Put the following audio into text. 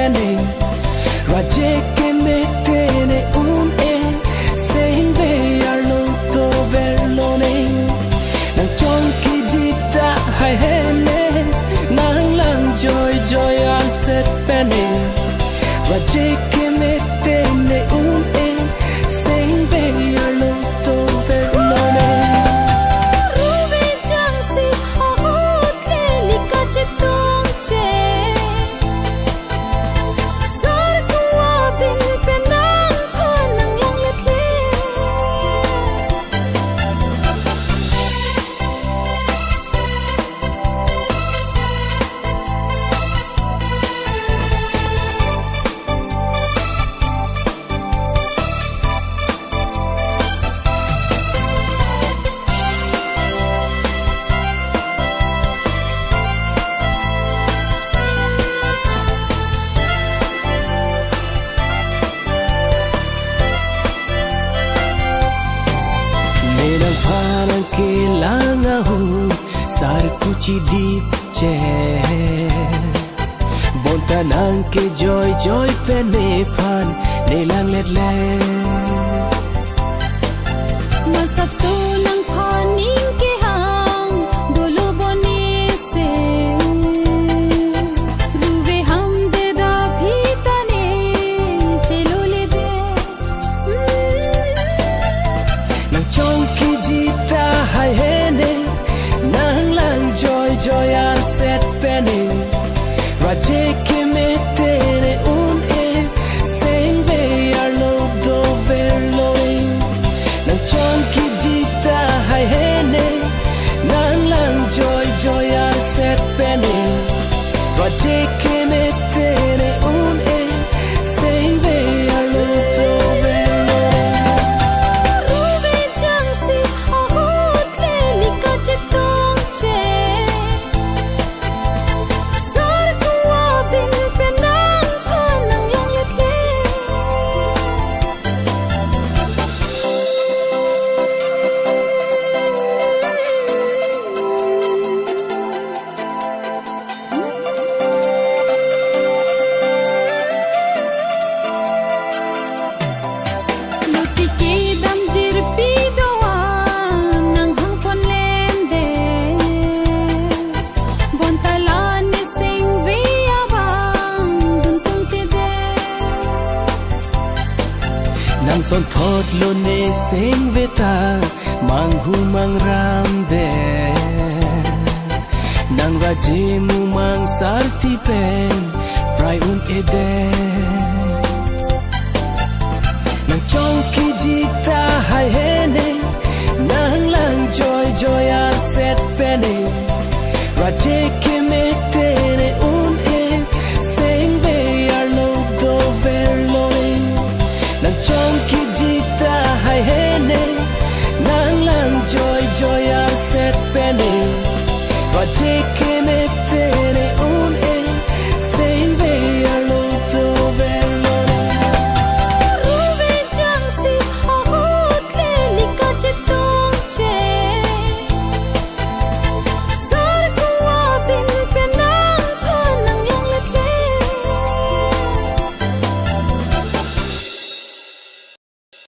penny Raje ke metene un e Sing ve arlo to verlone Nang chong ki jita hai hene Nang lang joy joy al set penny Raje ke metene un e Sing ve arlo to verlone Ruve chang si hot le lika chitong che Parang kelangahu sar kuci deep che Bontanang ke joy joy pene pan nelang let let Masap sulang paning ke hang dulu boni se Ruve ham de da bhitane chelo le de Nang chong ki jita hai hene Nang lang joy joy ar set penny Raje ke metene un e Sing ve ar lo do verloi Nang chong ki jita hai hene Nang lang joy joy ar set penny Raje ke metene un e Sing ve ar lo do verloi Ruve chang si hot le lika chitong che Sar kuwa bin penang panang yang let le Luti ki dam jir pi doa nang hang pon lem de Bon talan ni sing ve abang dun tung te de Nang son thot lo ne sing veta mang hu mang ram de Nang raje mu mang sarti pen prai un ede Nang chong ki jita hai hene Nang lang joy joy ar set penny Raje ke metene un e Sing ve ar lo do verloi Nang chong ki jita hai hene Nang lang joy joy ar set penny Raje ke